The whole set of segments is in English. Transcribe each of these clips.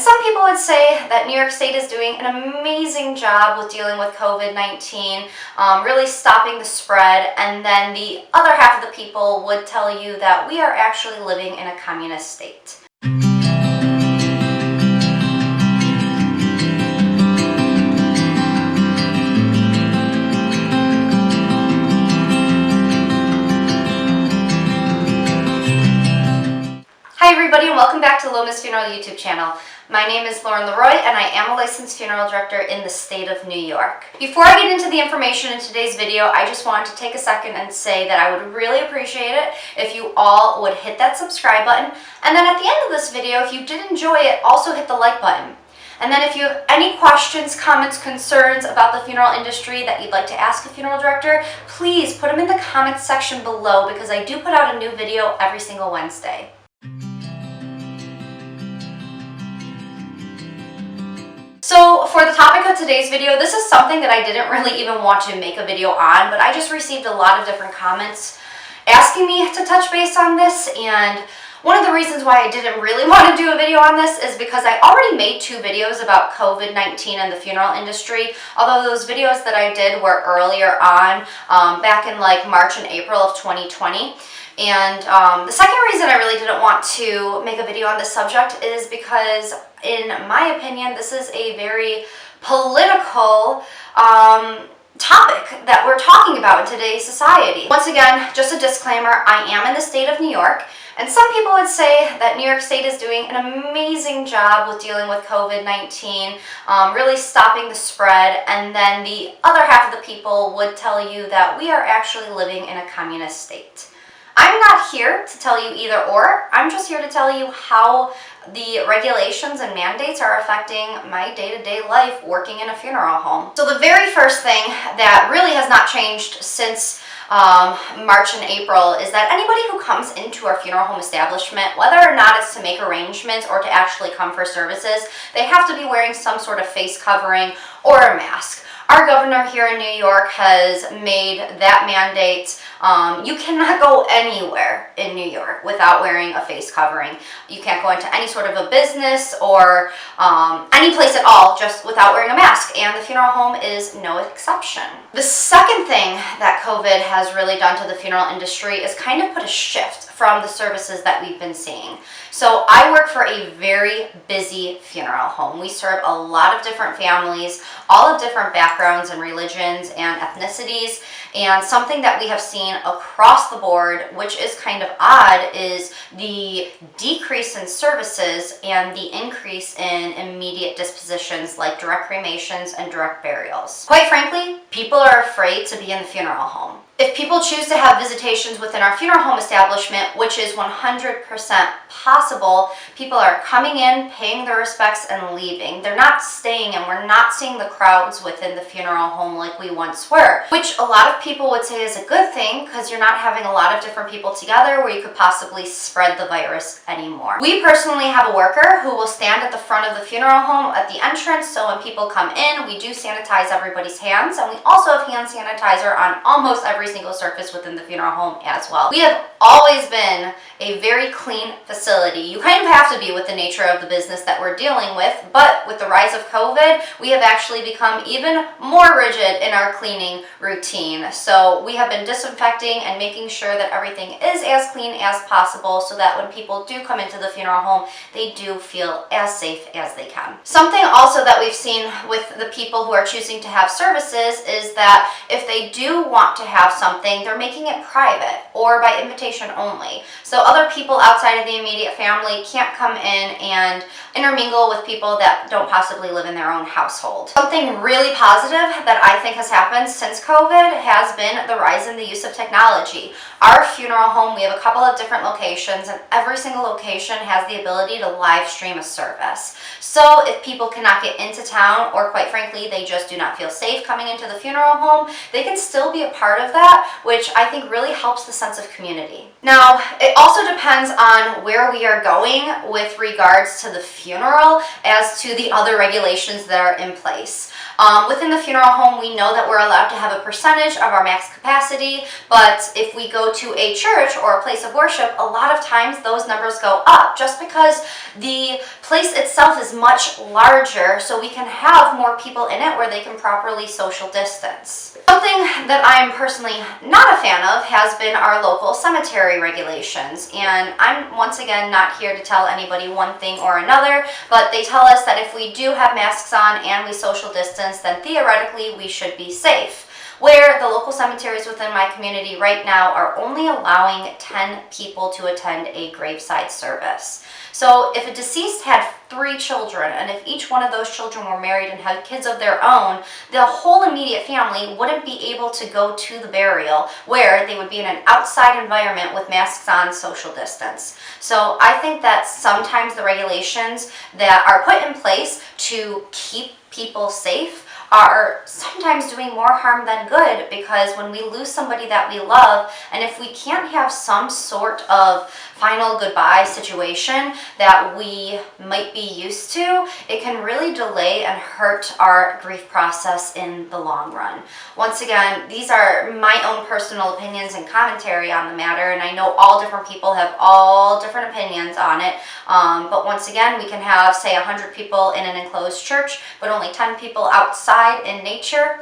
some people would say that New York State is doing an amazing job with dealing with COVID-19, really stopping the spread, and then the other half of the people would tell you that we are actually living in a communist state. Hi everybody, and welcome back to Lomas Funeral YouTube channel. My name is Lauren Leroy and I am a licensed funeral director in the state of New York. Before I get into the information in today's video, I just wanted to take a second and say that I would really appreciate it if you all would hit that subscribe button, and then at the end of this video, if you did enjoy it, also hit the like button. And then if you have any questions, comments, concerns about the funeral industry that you'd like to ask a funeral director, please put them in the comments section below, because I do put out a new video every single Wednesday. So for the topic of today's video, this is something that I didn't really even want to make a video on, but I just received a lot of different comments asking me to touch base on this, and one of the reasons why I didn't really want to do a video on this is because I already made 2 videos about COVID-19 and the funeral industry, although those videos that I did were earlier on, back in like March and April of 2020. And the second reason I really didn't want to make a video on this subject is because, in my opinion, this is a very political topic that we're talking about in today's society. Once again, just a disclaimer, I am in the state of New York, and some people would say that New York State is doing an amazing job with dealing with COVID-19, really stopping the spread, and then the other half of the people would tell you that we are actually living in a communist state. I'm not here to tell you either or. I'm just here to tell you how the regulations and mandates are affecting my day-to-day life working in a funeral home. So the very first thing that really has not changed since March and April is that anybody who comes into our funeral home establishment, whether or not it's to make arrangements or to actually come for services, they have to be wearing some sort of face covering or a mask. Our governor here in New York has made that mandate. You cannot go anywhere in New York without wearing a face covering. You can't go into any sort of a business or any place at all just without wearing a mask, and the funeral home is no exception. The second thing that COVID has really done to the funeral industry is kind of put a shift from the services that we've been seeing. So I work for a very busy funeral home. We serve a lot of different families, all of different backgrounds and religions and ethnicities, and something that we have seen across the board, which is kind of odd, is the decrease in services and the increase in immediate dispositions like direct cremations and direct burials. Quite frankly, people are afraid to be in the funeral home. If people choose to have visitations within our funeral home establishment, which is 100% possible, people are coming in, paying their respects, and leaving. They're not staying, and we're not seeing the crowds within the funeral home like we once were, which a lot of people would say is a good thing, because you're not having a lot of different people together where you could possibly spread the virus anymore. We personally have a worker who will stand at the front of the funeral home at the entrance, so when people come in, we do sanitize everybody's hands, and we also have hand sanitizer on almost every single surface within the funeral home as well. We have always been a very clean facility. You kind of have to be with the nature of the business that we're dealing with, but with the rise of COVID, we have actually become even more rigid in our cleaning routine. So we have been disinfecting and making sure that everything is as clean as possible, so that when people do come into the funeral home, they do feel as safe as they can. Something also that we've seen with the people who are choosing to have services is that if they do want to have something, they're making it private or by invitation only. So other people outside of the immediate family can't come in and intermingle with people that don't possibly live in their own household. Something really positive that I think has happened since COVID has been the rise in the use of technology. Our funeral home, we have a couple of different locations, and every single location has the ability to live stream a service. So if people cannot get into town, or quite frankly, they just do not feel safe coming into the funeral home, they can still be a part of that that, which I think really helps the sense of community. Now, it also depends on where we are going with regards to the funeral as to the other regulations that are in place. Within the funeral home, we know that we're allowed to have a percentage of our max capacity, but if we go to a church or a place of worship, a lot of times those numbers go up just because the place itself is much larger, so we can have more people in it where they can properly social distance. Something that I am personally not a fan of has been our local cemetery regulations, and I'm once again not here to tell anybody one thing or another, but they tell us that if we do have masks on and we social distance, then theoretically we should be safe. Where the local cemeteries within my community right now are only allowing 10 people to attend a graveside service. So if a deceased had 3 children, and if each one of those children were married and had kids of their own, the whole immediate family wouldn't be able to go to the burial, where they would be in an outside environment with masks on, social distance. So I think that sometimes the regulations that are put in place to keep people safe are sometimes doing more harm than good, because when we lose somebody that we love, and if we can't have some sort of final goodbye situation that we might be used to, it can really delay and hurt our grief process in the long run. Once again, these are my own personal opinions and commentary on the matter, and I know all different people have all different opinions on it, but once again, we can have, say, 100 people in an enclosed church, but only 10 people outside in nature.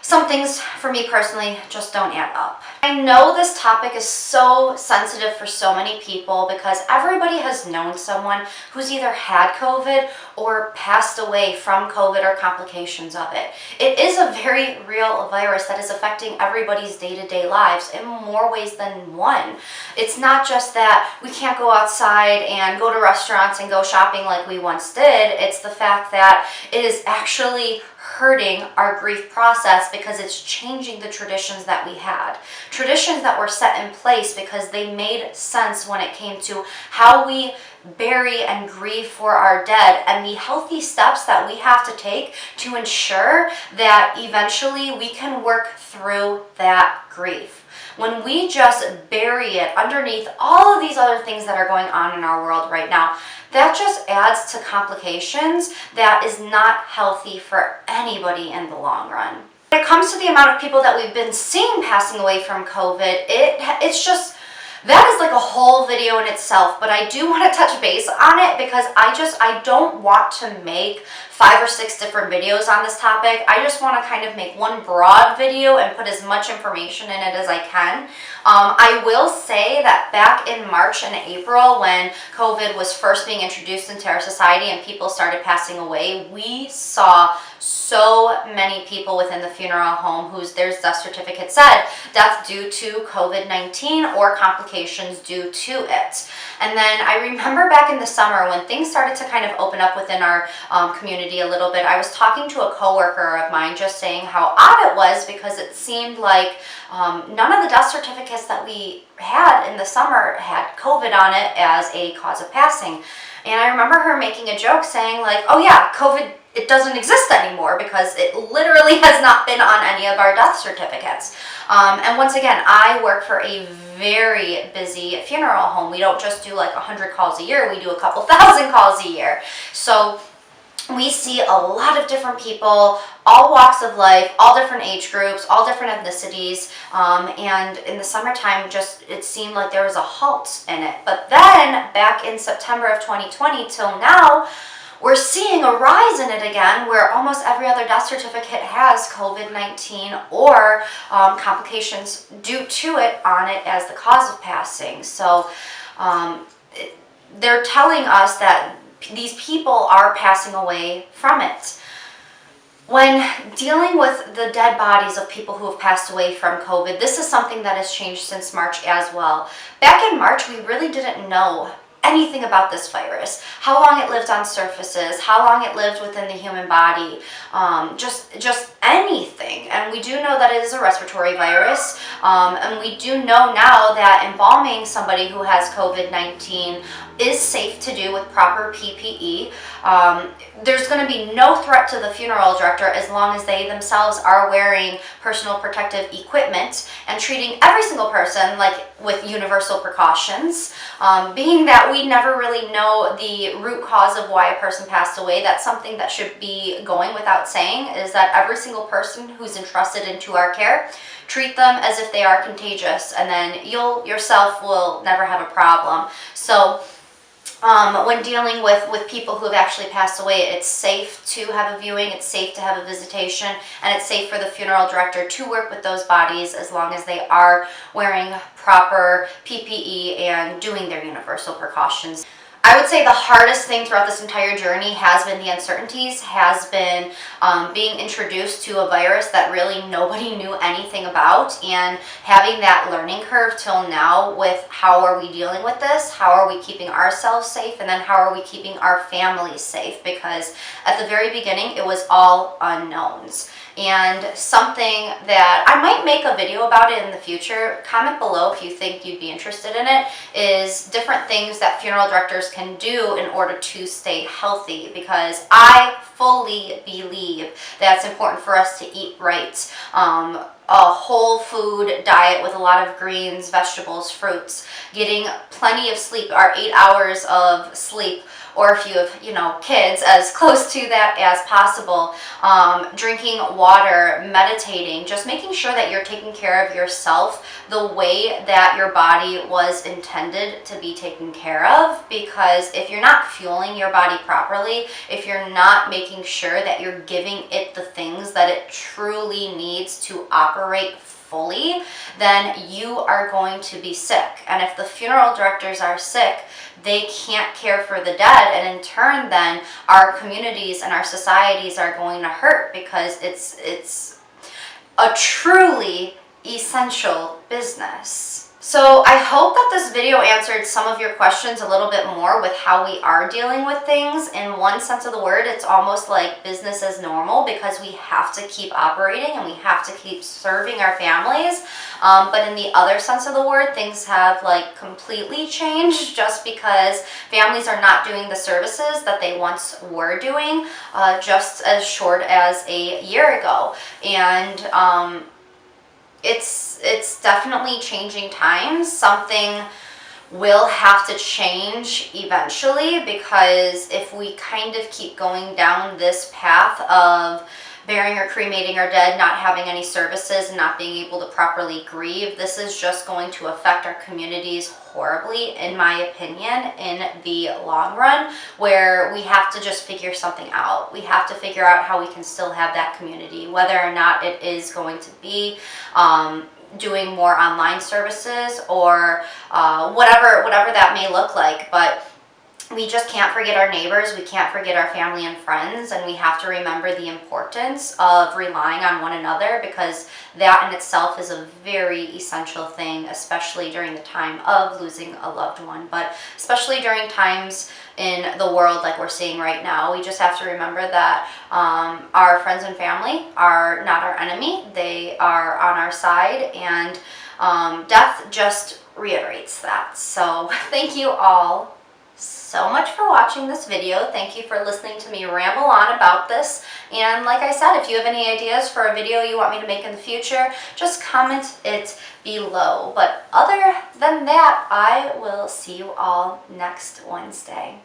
Some things, for me personally, just don't add up. I know this topic is so sensitive for so many people because everybody has known someone who's either had COVID or passed away from COVID or complications of it. It is a very real virus that is affecting everybody's day-to-day lives in more ways than one. It's not just that we can't go outside and go to restaurants and go shopping like we once did. It's the fact that it is actually hurting our grief process because it's changing the traditions that we had. Traditions that were set in place because they made sense when it came to how we bury and grieve for our dead, and the healthy steps that we have to take to ensure that eventually we can work through that grief. When we just bury it underneath all of these other things that are going on in our world right now, that just adds to complications that is not healthy for anybody in the long run. When it comes to the amount of people that we've been seeing passing away from COVID, it's just, that is like a whole video in itself, but I do want to touch base on it because I don't want to make 5 or 6 different videos on this topic. I just want to kind of make one broad video and put as much information in it as I can. I will say that back in March and April, when COVID was first being introduced into our society and people started passing away, we saw so many people within the funeral home whose their death certificate said death due to COVID-19 or complications due to it. And then I remember back in the summer when things started to kind of open up within our community a little bit, I was talking to a coworker of mine just saying how odd it was because it seemed like none of the death certificates that we had in the summer had COVID on it as a cause of passing. And I remember her making a joke saying like, oh yeah, COVID, it doesn't exist anymore because it literally has not been on any of our death certificates. And once again, I work for a very busy funeral home. We don't just do like 100 calls a year, we do a couple thousand calls a year. So we see a lot of different people, all walks of life, all different age groups, all different ethnicities, and in the summertime, just it seemed like there was a halt in it. But then, back in September of 2020 till now, we're seeing a rise in it again, where almost every other death certificate has COVID-19 or complications due to it on it as the cause of passing. So they're telling us that these people are passing away from it. When dealing with the dead bodies of people who have passed away from COVID, this is something that has changed since March as well. Back in March, we really didn't know anything about this virus, how long it lived on surfaces, how long it lived within the human body, just anything. And we do know that it is a respiratory virus, and we do know now that embalming somebody who has COVID-19 is safe to do with proper PPE. There's going to be no threat to the funeral director as long as they themselves are wearing personal protective equipment and treating every single person like with universal precautions. Being that we never really know the root cause of why a person passed away, that's something that should be going without saying, is that every single person who's entrusted into our care, treat them as if they are contagious, and then you yourself will never have a problem. So when dealing with people who have actually passed away, it's safe to have a viewing, it's safe to have a visitation, and it's safe for the funeral director to work with those bodies as long as they are wearing proper PPE and doing their universal precautions. I would say the hardest thing throughout this entire journey has been the uncertainties, has been being introduced to a virus that really nobody knew anything about, and having that learning curve till now with how are we dealing with this, how are we keeping ourselves safe, and then how are we keeping our families safe, because at the very beginning it was all unknowns. And something that I might make a video about it in the future, comment below if you think you'd be interested in it, is different things that funeral directors can do in order to stay healthy, because I fully believe that it's important for us to eat right. A whole food diet with a lot of greens, vegetables, fruits, getting plenty of sleep, our 8 hours of sleep, or if you have, kids, as close to that as possible. Drinking water, meditating, just making sure that you're taking care of yourself the way that your body was intended to be taken care of. Because if you're not fueling your body properly, if you're not making sure that you're giving it the things that it truly needs to operate fully, then you are going to be sick. And if the funeral directors are sick, they can't care for the dead, and in turn then our communities and our societies are going to hurt, because it's a truly essential business. So I hope that this video answered some of your questions a little bit more with how we are dealing with things. In one sense of the word, it's almost like business as normal, because we have to keep operating and we have to keep serving our families. But in the other sense of the word, things have completely changed, just because families are not doing the services that they once were doing just as short as a year ago. And it's definitely changing times. Something will have to change eventually, because if we kind of keep going down this path of burying or cremating our dead, not having any services, and not being able to properly grieve, this is just going to affect our communities horribly, in my opinion, in the long run, where we have to just figure something out. We have to figure out how we can still have that community, whether or not it is going to be doing more online services or whatever that may look like. But we just can't forget our neighbors, we can't forget our family and friends, and we have to remember the importance of relying on one another, because that in itself is a very essential thing, especially during the time of losing a loved one. But especially during times in the world like we're seeing right now, we just have to remember that our friends and family are not our enemy. They are on our side, and death just reiterates that. So thank you all so much for watching this video. Thank you for listening to me ramble on about this. And like I said, if you have any ideas for a video you want me to make in the future, just comment it below. But other than that, I will see you all next Wednesday.